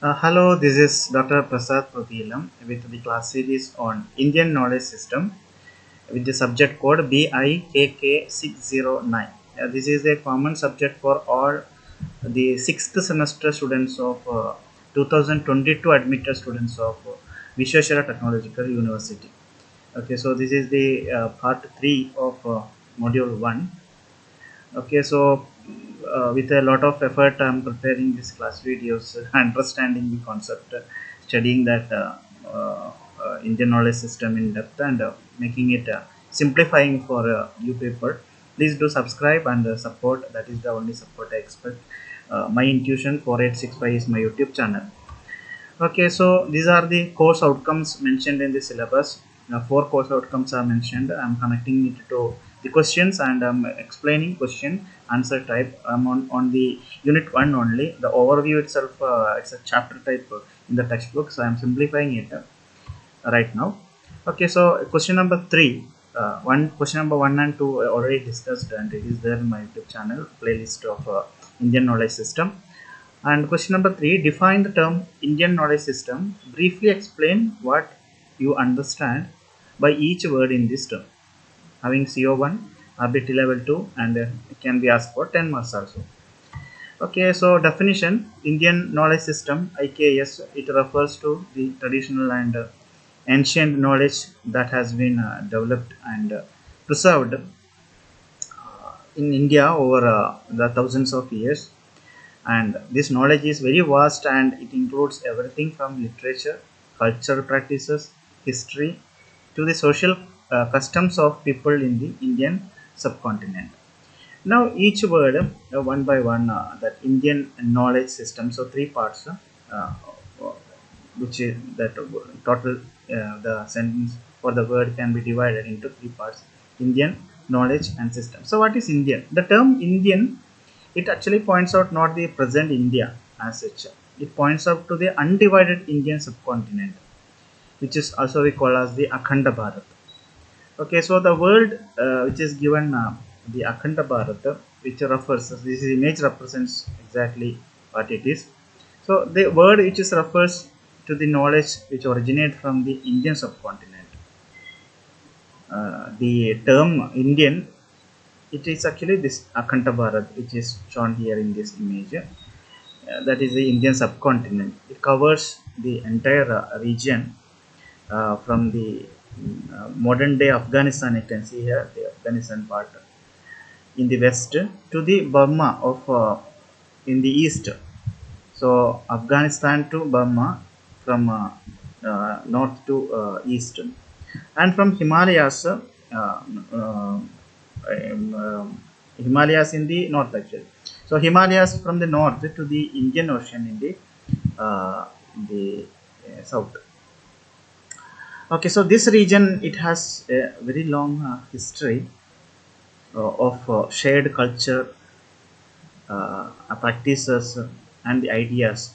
Hello, this is Dr. Prasad Pratilam with the class series on Indian Knowledge System with the subject code BIKK609. This is a common subject for all the 6th semester students of 2022 admitted students of Vishweshwara Technological University. Okay, so this is the part 3 of module 1. Okay, so with a lot of effort, I'm preparing this class videos, understanding the concept, studying that Indian knowledge system in depth, and making it simplifying for you people. Please do subscribe and support. That is the only support I expect. My intuition 4865 is my YouTube channel. Okay, so these are the course outcomes mentioned in the syllabus. Four course outcomes are mentioned. I'm connecting it to the questions and I'm explaining question answer type. I'm on the unit 1 only. The overview itself, it's a chapter type in the textbook. So I'm simplifying it right now. Okay, so question number 3. Question number 1 and 2 I already discussed, and it is there in my YouTube channel playlist of Indian knowledge system. And question number 3, define the term Indian knowledge system. Briefly explain what you understand by each word in this term. Having CO1, ability level 2, and it can be asked for 10 marks also. Okay, so definition Indian knowledge system IKS, it refers to the traditional and ancient knowledge that has been developed and preserved in India over the thousands of years, and this knowledge is very vast and it includes everything from literature, cultural practices, history to the social customs of people in the Indian subcontinent. Now each word one by one, that Indian knowledge system, so three parts, uh, which is that total, the sentence for the word can be divided into three parts: Indian, knowledge and system. So what is Indian? The term Indian, it actually points out not the present India as such. It points out to the undivided Indian subcontinent, which is also we call as the Akhanda Bharat. Okay, so the word which is given, the Akhanda Bharat, which refers, this image represents exactly what it is. So the word which is refers to the knowledge which originates from the Indian subcontinent. The term Indian, it is actually this Akhanda Bharat, which is shown here in this image. That is the Indian subcontinent. It covers the entire region from the modern day Afghanistan. You can see here the Afghanistan part in the west to the Burma of in the east. So Afghanistan to Burma, from north to east, and from Himalayas, Himalayas in the north actually. So Himalayas from the north to the Indian Ocean in the south. Okay, so this region, it has a very long history of shared culture, practices, and the ideas.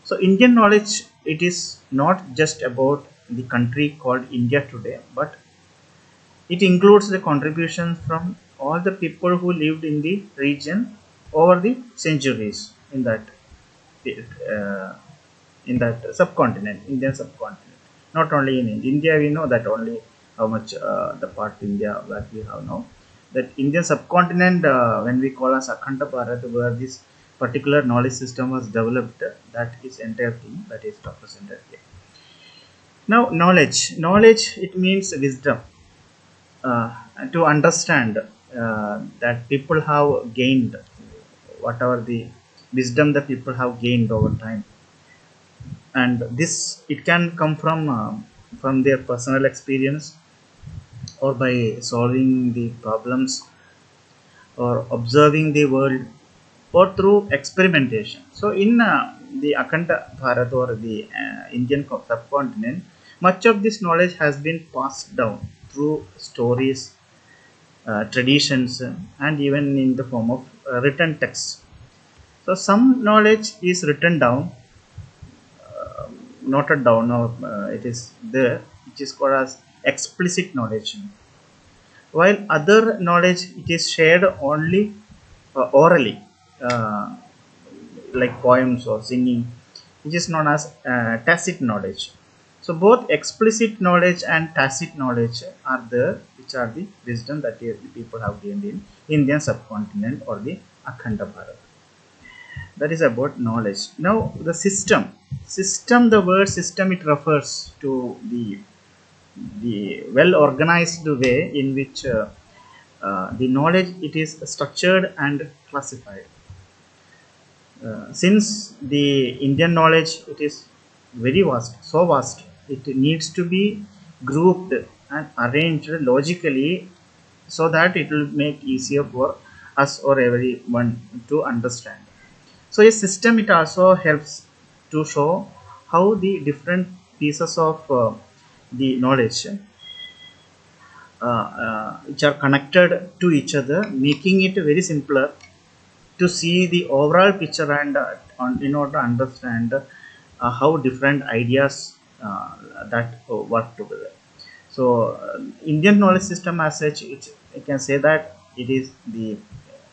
So Indian knowledge, it is not just about the country called India today, but it includes the contributions from all the people who lived in the region over the centuries uh, in that subcontinent, Indian subcontinent. Not only in India, we know that only how much the part India that we have now. That Indian subcontinent, when we call as Akhanda Bharat, where this particular knowledge system was developed, that is entire thing that is represented here. Now, knowledge, it means wisdom. To understand that people have gained whatever the wisdom that people have gained over time, and this, it can come from their personal experience, or by solving the problems, or observing the world, or through experimentation. So in the Akhanda Bharat, or the Indian subcontinent, much of this knowledge has been passed down through stories, traditions, and even in the form of written texts. So some knowledge is written down, noted down, or it is there, which is called as explicit knowledge, while other knowledge, it is shared only orally, uh, like poems or singing, which is known as tacit knowledge. So both explicit knowledge and tacit knowledge are there, which are the wisdom that the people have gained in Indian subcontinent or the Akhanda Bharat. That is about knowledge. Now the system, the word system, it refers to the well organized way in which the knowledge it is structured and classified. Since the Indian knowledge it is very vast, so vast, it needs to be grouped and arranged logically so that it will make easier for us or everyone to understand. So a system it also helps to show how the different pieces of the knowledge which are connected to each other, making it very simpler to see the overall picture and in order to understand how different ideas that work together. So Indian knowledge system as such, I can say that it is the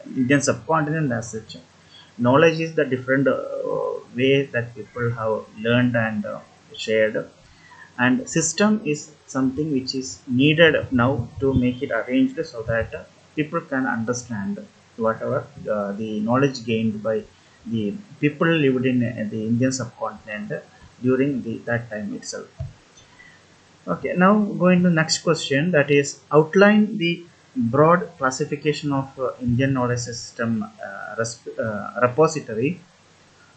Indian subcontinent as such. Knowledge is the different way that people have learned and shared, and system is something which is needed now to make it arranged so that people can understand whatever the knowledge gained by the people lived in the Indian subcontinent during that time itself. Okay, now going to next question, that is outline the broad classification of Indian knowledge system repository.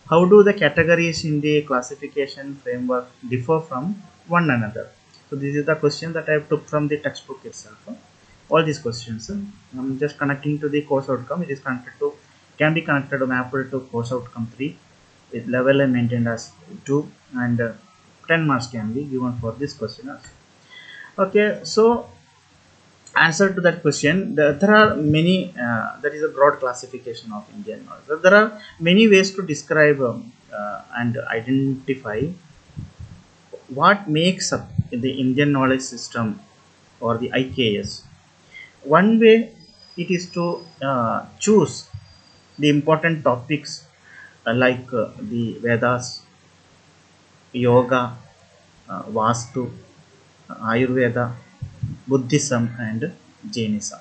How do the categories in the classification framework differ from one another? So this is the question that I took from the textbook itself. All these questions, I'm just connecting to the course outcome. It is connected to, can be connected to mapped to course outcome 3 with level and maintained as 2, and 10 marks can be given for this question also. Okay, so answer to that question, there are many, that is a broad classification of Indian knowledge. So there are many ways to describe and identify what makes up the Indian knowledge system or the IKS. One way it is to choose the important topics like the Vedas, Yoga, Vastu, Ayurveda, Buddhism, and Jainism.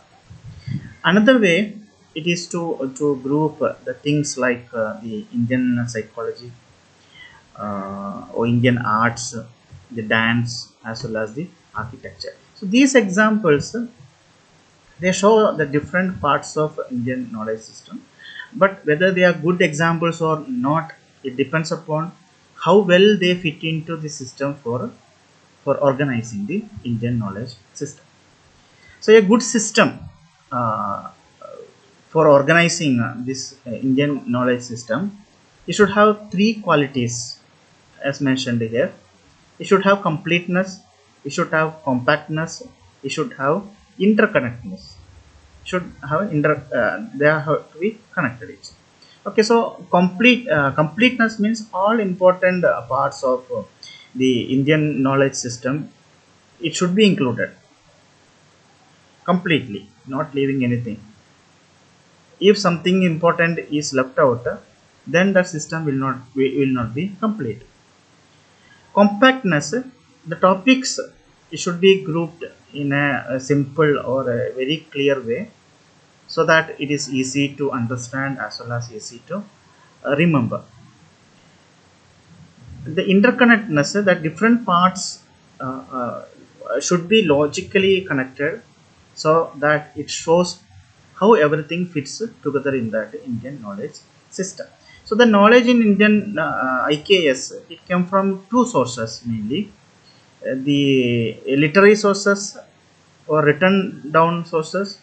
Another way it is to group the things like the Indian psychology or Indian arts, the dance, as well as the architecture. So these examples they show the different parts of Indian knowledge system, but whether they are good examples or not, it depends upon how well they fit into the system for organizing the Indian knowledge system. So a good system uh, for organizing this Indian knowledge system, it should have three qualities as mentioned here. It should have completeness, it should have compactness, it should have interconnectedness. Should have they have to be connected each. Okay, so completeness means all important parts of the Indian knowledge system. It should be included completely, not leaving anything. If something important is left out, then the system will not be complete. Compactness, the topics should be grouped in a simple or a very clear way so that it is easy to understand as well as easy to remember. The interconnectedness, that different parts should be logically connected so that it shows how everything fits together in that Indian knowledge system. So the knowledge in Indian IKS, it came from two sources mainly: the literary sources or written down sources,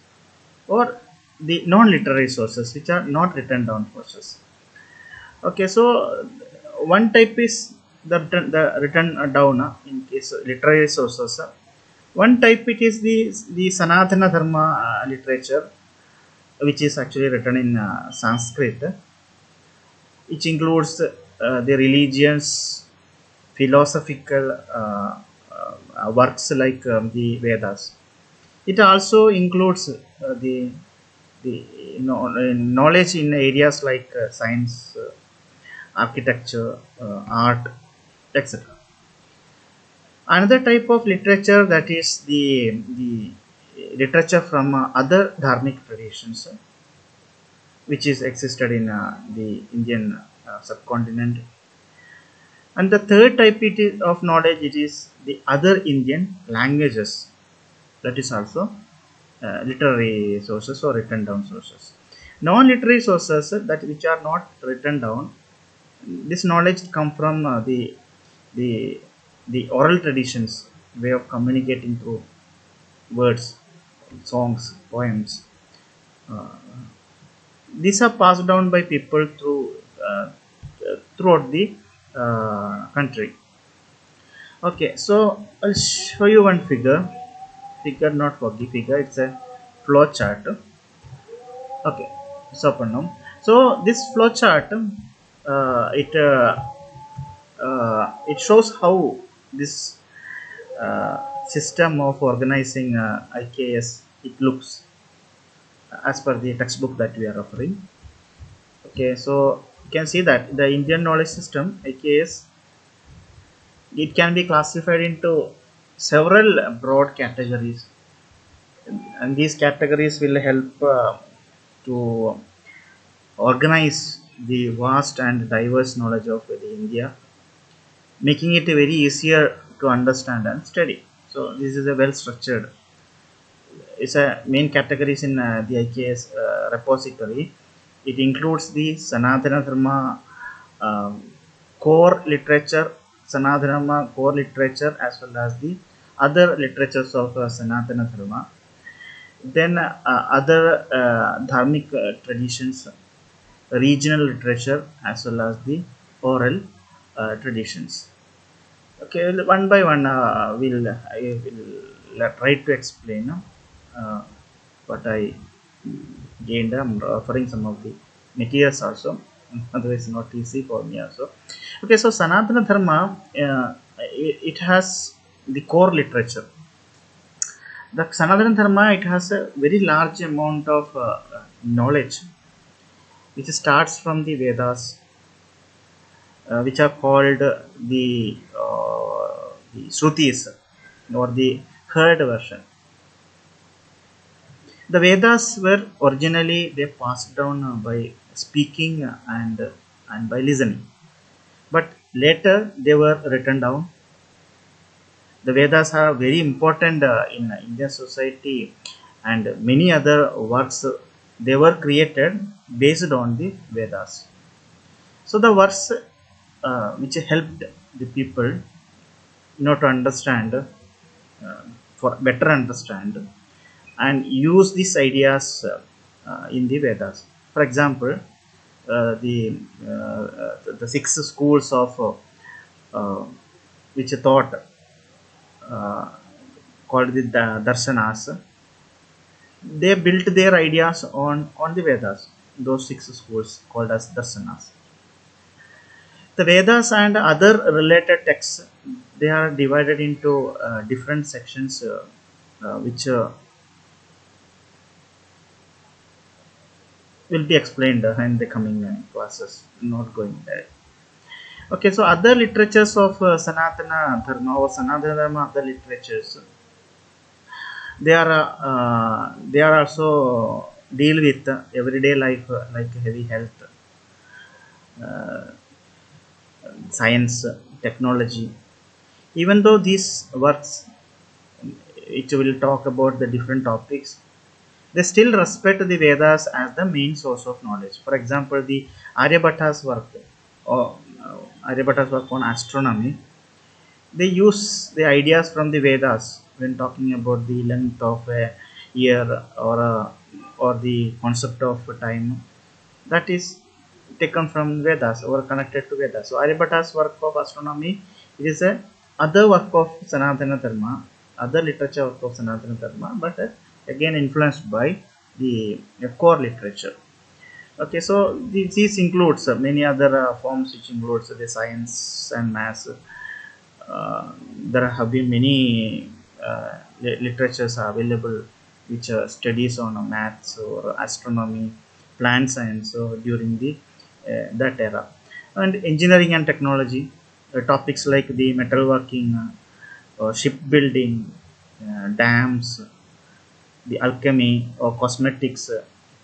or the non-literary sources which are not written down sources. Okay, so one type is the written down in case literary sources. One type it is the Sanatana Dharma literature, which is actually written in Sanskrit, which includes the religions, philosophical works like the Vedas. It also includes the knowledge in areas like science, architecture, art, etc. Another type of literature, that is the literature from other dharmic traditions, which is existed in the Indian subcontinent. And the third type of knowledge, it is the other Indian languages, that is also literary sources or written down sources. Non-literary sources, that which are not written down, this knowledge come from the the oral traditions, way of communicating through words, songs, poems. Uh, these are passed down by people throughout the country. Okay, so I'll show you one figure. Figure, not foggy figure. It's a flow chart. Okay, so Pannam. So this flow chart, it shows how this system of organizing IKS it looks as per the textbook that we are referring. Okay, so you can see that the Indian knowledge system IKS, it can be classified into several broad categories, and these categories will help to organize the vast and diverse knowledge of the India, making it very easier to understand and study. So this is a well structured. It's a main categories in the IKS repository. It includes the Sanatana Dharma core literature, Sanatana Dharma core literature, as well as the other literatures of Sanatana Dharma. Then other dharmic traditions, regional literature, as well as the oral traditions. Okay, one by one, I will try to explain uh, what I gained. I'm referring some of the materials also. Otherwise, not easy for me also. Okay, so Sanatana Dharma, it has the core literature. The Sanatana Dharma, it has a very large amount of knowledge, which starts from the Vedas, which are called the Shrutis, or the heard version. The Vedas were originally they passed down by speaking and by listening, but later they were written down. The Vedas are very important in Indian society, and many other works they were created based on the Vedas. So the works which helped the people, to understand, for better understand and use these ideas in the Vedas. For example, the six schools of which thought uh, called the Darshanas, they built their ideas on the Vedas. Those six schools called as Darshanas. The Vedas and other related texts, they are divided into different sections, which will be explained in the coming classes. Not going there. Okay, so other literatures of Sanatana Dharma or Sanatana Dharma, other literatures, they are also deal with everyday life, like heavy health, uh, science, technology. Even though these works, it will talk about the different topics, they still respect the Vedas as the main source of knowledge. For example, the Aryabhata's work, or Aryabhata's work on astronomy, they use the ideas from the Vedas when talking about the length of a year, or the concept of time, that is taken from Vedas or connected to Vedas. So Aryabhata's work of astronomy, it is a other work of Sanatana Dharma, other literature work of Sanatana Dharma, but again influenced by the core literature. Okay, so these includes many other forms, which includes the science and maths. There have been many literatures are available, which studies on maths or astronomy, plant science, so during the that era. And engineering and technology, topics like the metalworking, shipbuilding, dams, the alchemy or cosmetics,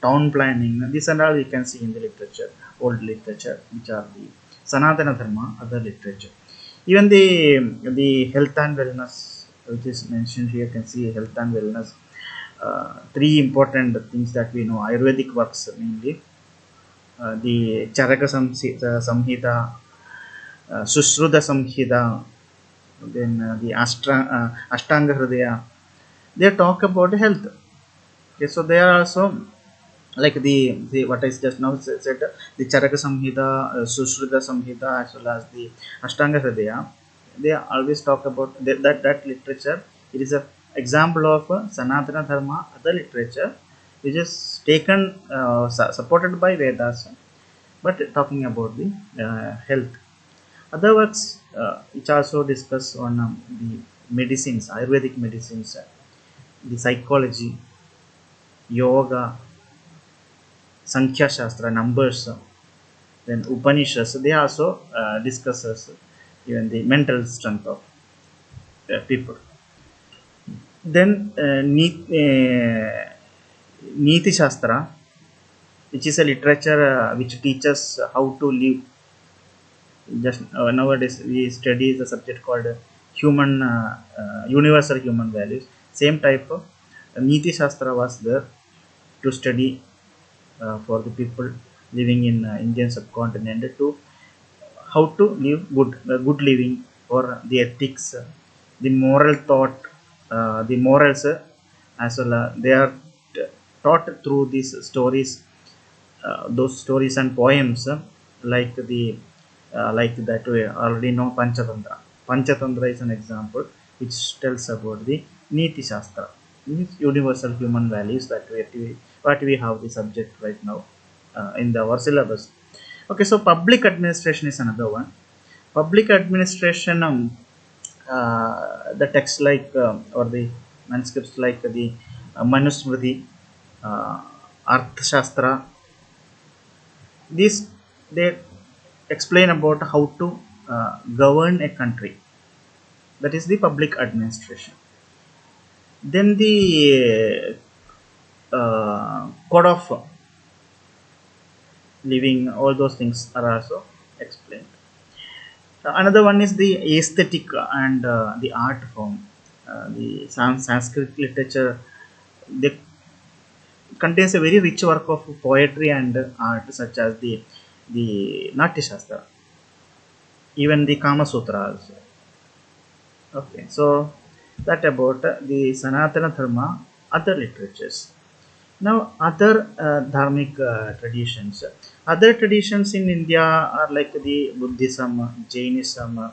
town planning. These are all we can see in the literature, old literature, which are the Sanatana Dharma, other literature. Even the health and wellness, which is mentioned here, you can see health and wellness. Three important things that we know: Ayurvedic works mainly, the Charaka Samhita, Sushruta Samhita, then the Ashtanga Hridaya. They talk about health. Okay, so they are also like the what I just now said, the Charaka Samhita, Sushruta Samhita, as well as the Ashtanga Hridaya. They always talk about that literature. It is a example of Sanatana Dharma, other literature, which is taken supported by Vedas, but talking about the health. Other works which also discuss on the medicines, Ayurvedic medicines, the psychology, yoga, Sankhya Shastra, numbers, then Upanishads, they also discusses even the mental strength of people. Then Niti Shastra, which is a literature which teaches how to live. Just nowadays we study the subject called human universal human values. Same type of Niti Shastra was there to study for the people living in Indian subcontinent to how to live good living, or the ethics, the moral thought, the morals, as well. They are taught through these stories, those stories and poems, like the like that we already know Panchatantra. Panchatantra is an example which tells about the Niti Shastra, means universal human values that what we have the subject right now in our syllabus. Okay, so public administration is another one. Public administration, the text like or the manuscripts like the Manusmriti, uh, Arthashastra, these they explain about how to govern a country. That is the public administration. Then the code of living, all those things are also explained. Another one is the aesthetic and the art form. The Sanskrit literature, they contains a very rich work of poetry and art, such as the Natya Shastra, even the Kama Sutra also. Okay, so that about the Sanatana Dharma, other literatures. Now, other dharmic traditions. Other traditions in India are like the Buddhism, Jainism,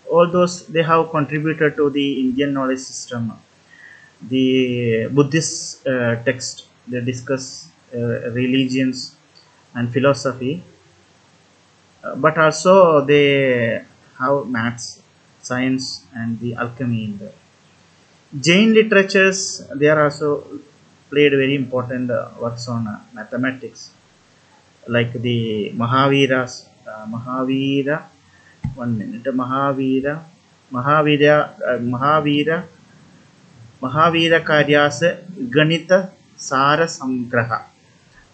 all those they have contributed to the Indian knowledge system. The Buddhist text, they discuss religions and philosophy, but also they have maths, science, and the alchemy in there. Jain literatures, they are also played very important works on mathematics, like the Mahaviras, Mahavira, 1 minute, Mahavira, Mahavira Karyas Ganita Sara Samgraha,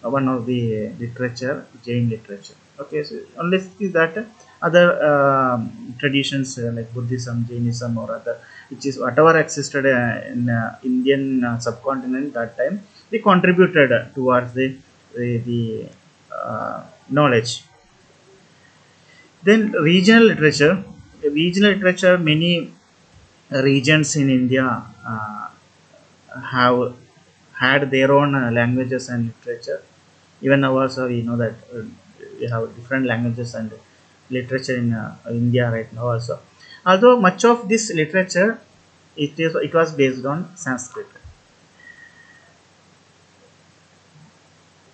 one of the literature, Jain literature. Okay, so unless is that other traditions like Buddhism, Jainism, or other, which is whatever existed in Indian subcontinent that time, they contributed towards the knowledge. Then regional literature, many regions in India have had their own languages and literature. Even now also we know that we have different languages and literature in India right now also. Although much of this literature, it was based on Sanskrit.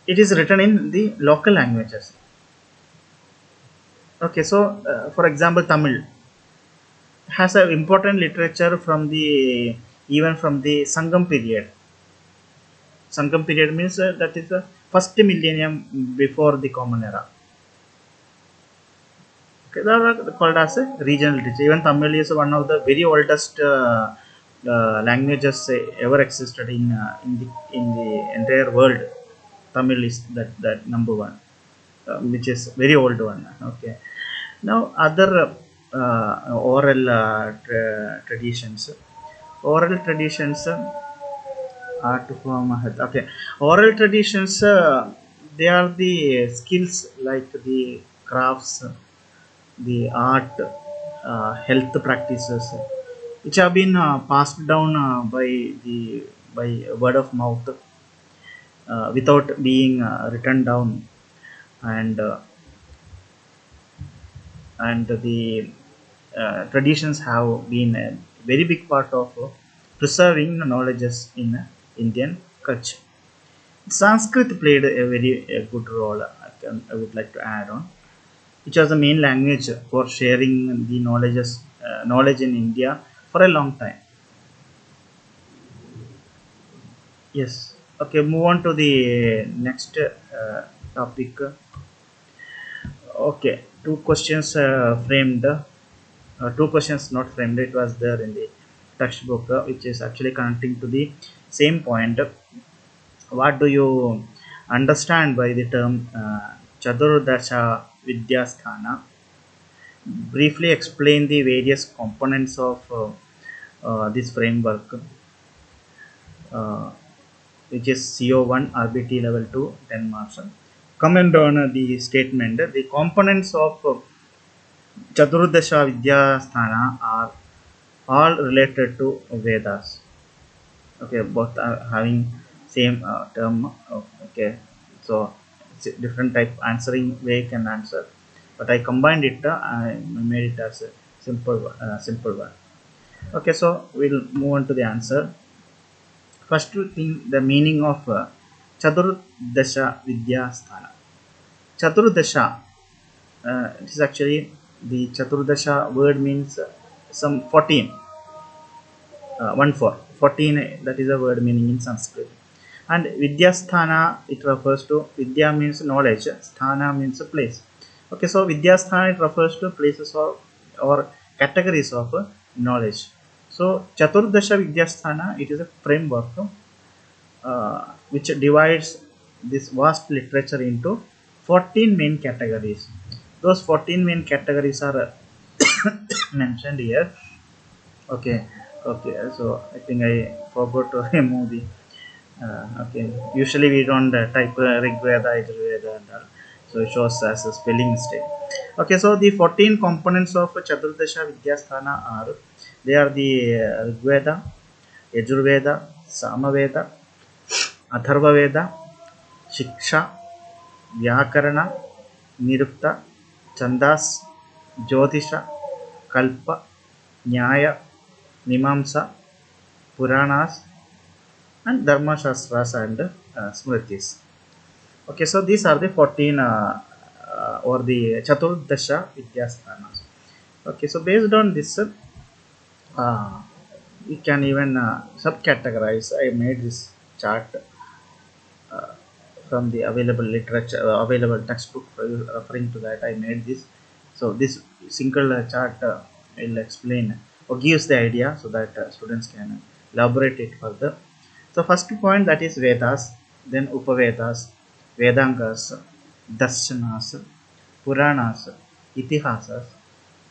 It is written in the local languages. Okay, so for example, Tamil has an important literature from the even from the Sangam period. Sangam period means that is the first millennium before the Common Era. Okay, they are called as a regional literature. Even Tamil is one of the very oldest languages ever existed in the entire world. Tamil is that number one, which is very old one. Okay. Now other oral traditions. Oral traditions art form. Okay, oral traditions. They are the skills like the crafts, the art, health practices, which have been passed down by word of mouth without being written down, and the traditions have been a very big part of preserving knowledges in Indian culture. Sanskrit played a very good role. I would like to add on, which was the main language for sharing the knowledge in India for a long time. Yes. Okay. Move on to the next topic. Okay. Two questions framed. Two questions not framed. It was there in the textbook, which is actually connecting to the same point. What do you understand by the term Chadurdasha Vidyasthana? Briefly explain the various components of this framework, uh, which is CO1 RBT level 2 10 marks. Comment on the statement. The components of Chaturdasha Vidyasthana are all related to Vedas. Okay, both are having same term. Okay, so it's a different type answering way can answer, but I combined it. I made it as a simple one. Okay, so we'll move on to the answer. First thing, the meaning of Chaturdasha Vidya Sthana. Chaturdasha, it is actually the Chaturdasha word means some 14, 14, that is a word meaning in Sanskrit. And Vidya Sthana, it refers to, Vidya means knowledge, Sthana means a place. Okay, so Vidya Sthana, it refers to places or categories of knowledge. So Chaturdasha Vidya Sthana, it is a framework which divides this vast literature into 14 main categories. Those 14 main categories are mentioned here. Okay, okay. So I think I forgot to remove the. Okay, usually we don't type Rig Veda, Yajurveda, and all. So it shows as a spelling mistake. Okay, so the 14 components of Chaturdasha Vidyasthana are, they are the Rig Veda, Yajurveda, Samaveda, Atharva Veda, Shiksha, Vyakarana, Nirukta, Chandas, Jyotisha, Kalpa, Nyaya, Mimamsa, Puranas, and Dharma Shastras and Smritis. Okay, so these are the 14 or the Chaturdasha Vidyasthanas. Okay, so based on this, we can even subcategorize. I made this chart from the available literature, available textbook referring to that. I made this. So this single chart will explain or gives the idea so that students can elaborate it further. So first point, that is Vedas, then Upavedas, Vedangas, Darshanas, Puranas, Itihasas,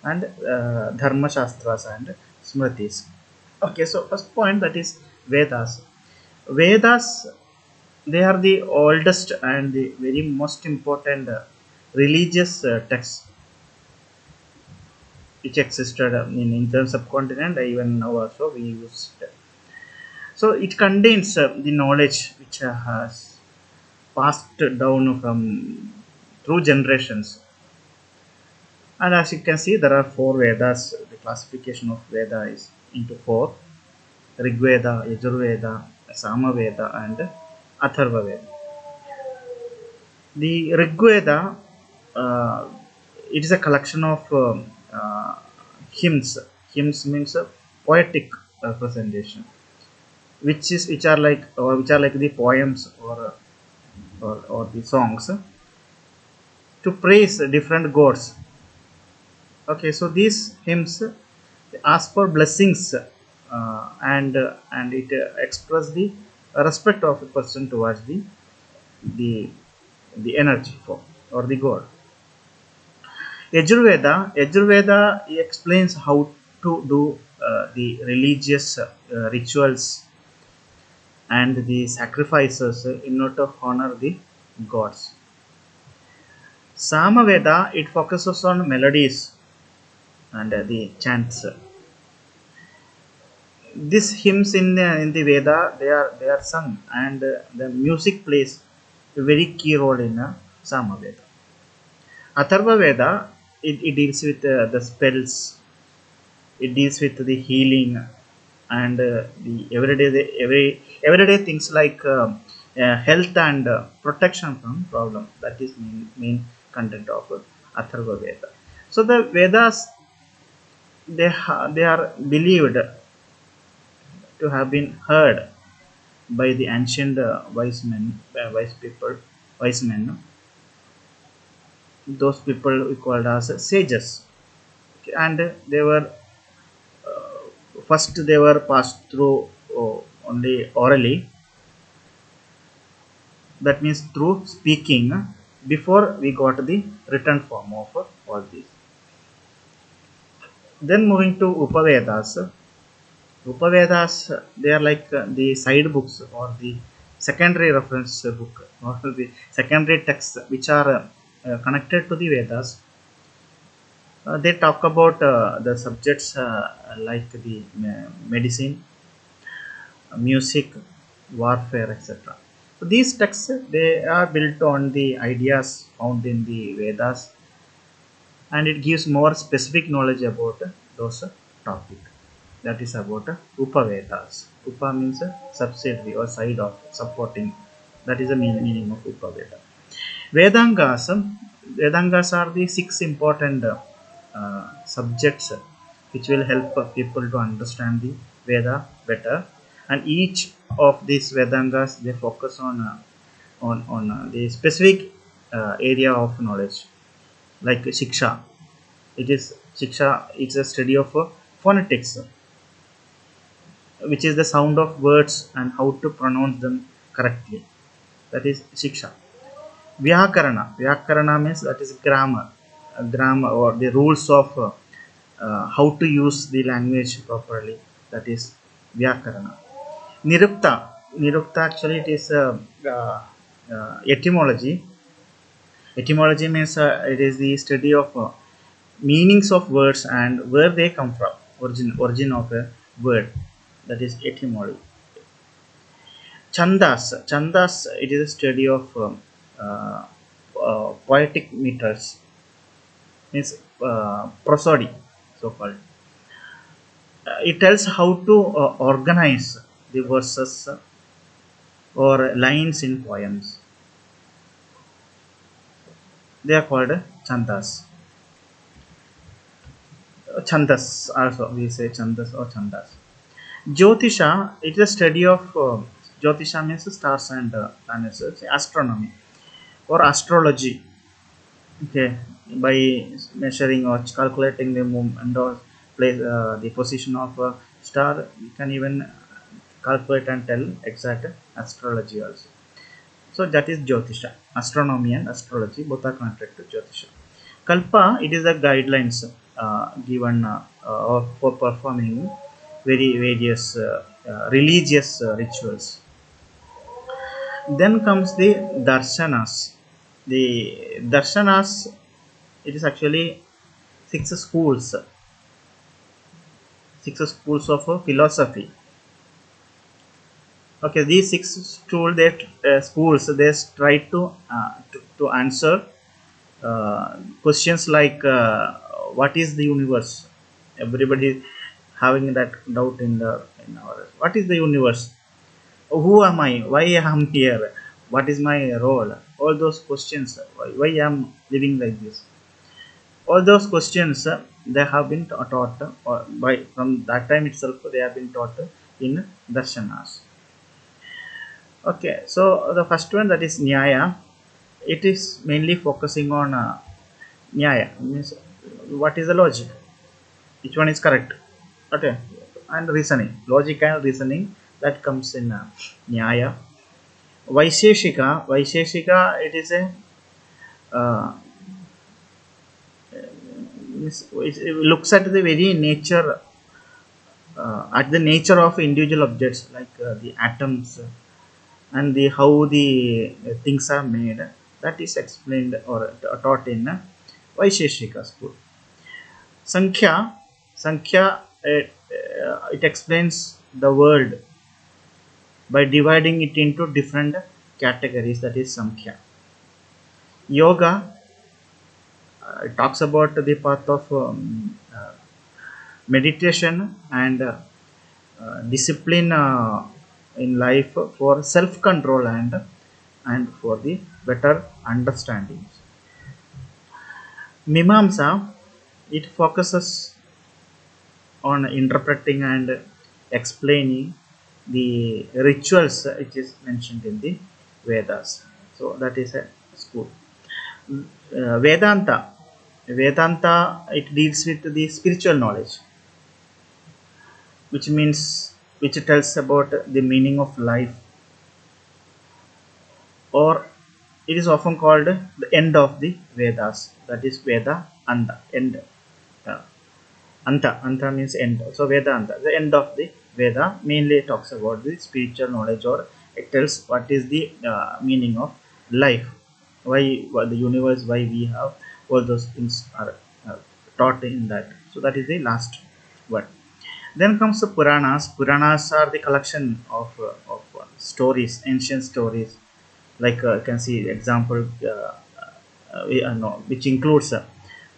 and Dharma Shastras and Smritis. Okay, so first point, that is Vedas. Vedas, they are the oldest and the very most important religious texts which existed in Indian subcontinent. Even now also we use it. So it contains the knowledge which has passed down from through generations. And as you can see, there are four Vedas. The classification of Veda is into four: Rig Veda, Yajurveda, Samaveda, and Atharva Veda. The Rig Veda, uh, it is a collection of hymns. Hymns means a poetic representation, which are like the poems or the songs to praise different gods. Okay, so these hymns ask for blessings, and it express the respect of a person towards the the energy for or the god. Yajurveda explains how to do the religious rituals and the sacrifices in order to honor the gods. Samaveda it focuses on melodies and the chants. These hymns in the Veda they are sung, and the music plays a very key role in Samaveda. Atharva Veda it deals with the spells. It deals with the healing and the everyday things like health and protection from problem. That is main content of Atharva Veda. So the Vedas they are believed to have been heard by the ancient wise men. Those people we called as sages. Okay, and they were first they were passed through only orally, that means through speaking, before we got the written form of all these. Then moving to Upavedas they are like the side books or the secondary reference book or the secondary texts which are connected to the Vedas. They talk about the subjects like the medicine, music, warfare, etc. So these texts they are built on the ideas found in the Vedas, and it gives more specific knowledge about those topic. That is about Upavedas. Upa means subsidiary or side of supporting. That is the meaning of Upaveda. Vedangas. Vedangas are the six important subjects which will help people to understand the Veda better. And each of these Vedangas they focus on the specific area of knowledge, like Shiksha. It is Shiksha. It's a study of phonetics, which is the sound of words and how to pronounce them correctly. That is Shiksha. Vyakarana means that is grammar, grammar or the rules of how to use the language properly. That is Vyakarana. Nirukta, Nirukta actually it is etymology. Etymology means it is the study of meanings of words and where they come from, origin of a word. That is etymology. Chandas, it is a study of uh, poetic meters, means prosody, so called. It tells how to organize the verses or lines in poems. They are called chandas. Chandas also we say chandas or chandas. Jyotisha, it is a study of Jyotisha means stars and planets, astronomy or astrology. Okay, by measuring or calculating the movement or place the position of a star, you can even calculate and tell exact astrology also. So that is Jyotisha. Astronomy and astrology both are connected to Jyotisha. Kalpa, it is the guidelines given for performing various religious rituals. Then comes the darshanas. The darshanas, it is actually six schools, six schools of philosophy. Okay, these six schools they try to answer questions like what is the universe. Everybody having that doubt in our what is the universe, who am I, why I am here, what is my role, all those questions, why I am living like this. All those questions they have been taught or by from that time itself they have been taught in darshanas. Okay, so the first one that is Nyaya, it is mainly focusing on Nyaya means What is the logic? Which one is correct? Okay, and reasoning, logic and reasoning, that comes in Nyaya. Vaisheshika, it is a uh, it looks at the very nature, at the nature of individual objects, like the atoms and the how the things are made. That is explained or taught in Vaisheshika school. Sankhya, it explains the world by dividing it into different categories. That is Sankhya. Yoga talks about the path of meditation and discipline in life for self control and for the better understanding. Mimamsa, it focuses on interpreting and explaining the rituals which is mentioned in the Vedas. So that is a school. Vedanta. Vedanta, it deals with the spiritual knowledge, which tells about the meaning of life, or it is often called the end of the Vedas. That is Veda Anta, end. Uh, Anta means end. So Vedanta, the end of the Veda, mainly talks about the spiritual knowledge, or it tells what is the meaning of life, why the universe, why we have all those things are uh, taught in that. So that is the last one. Then comes the Puranas. Puranas are the collection of stories, ancient stories, like you can see example, no, which includes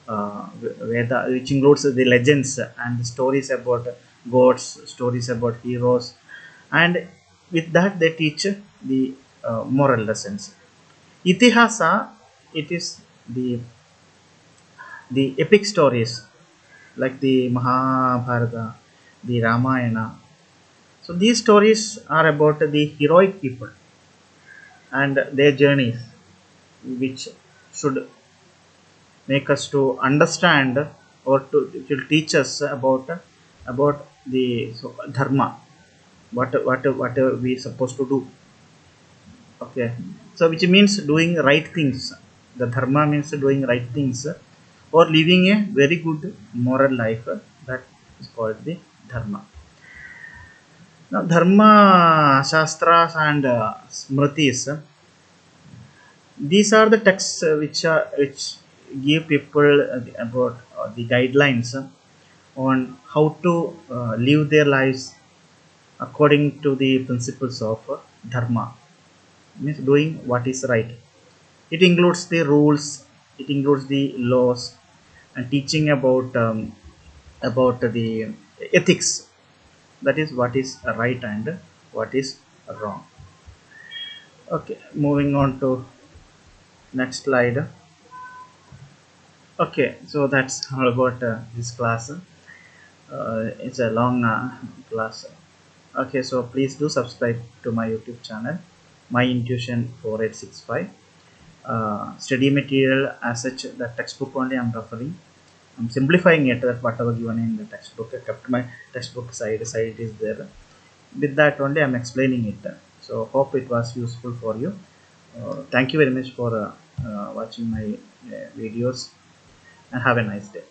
Veda, which includes the legends and the stories about gods, stories about heroes, and with that they teach the moral lessons. Itihasa, it is the epic stories like the Mahabharata, the Ramayana. So these stories are about the heroic people and their journeys, which should make us to understand, or to it will teach us about the dharma, what we supposed to do. Okay, so which means doing right things. The dharma means doing right things, or living a very good moral life. That is called the dharma. Now dharma shastras and smritis, these are the texts which give people about the guidelines on how to live their lives according to the principles of dharma, means doing what is right. It includes the rules, it includes the laws, and teaching about the ethics, that is what is right and what is wrong. Okay, moving on to next slide. Okay, so that's all about this class. It's a long class. Okay, so please do subscribe to my YouTube channel, My Intuition 4865. Study material as such, the textbook only I'm referring. I'm simplifying it, that whatever given in the textbook, I kept my textbook side is there. With that only I'm explaining it. So hope it was useful for you. Thank you very much for watching my videos, and have a nice day.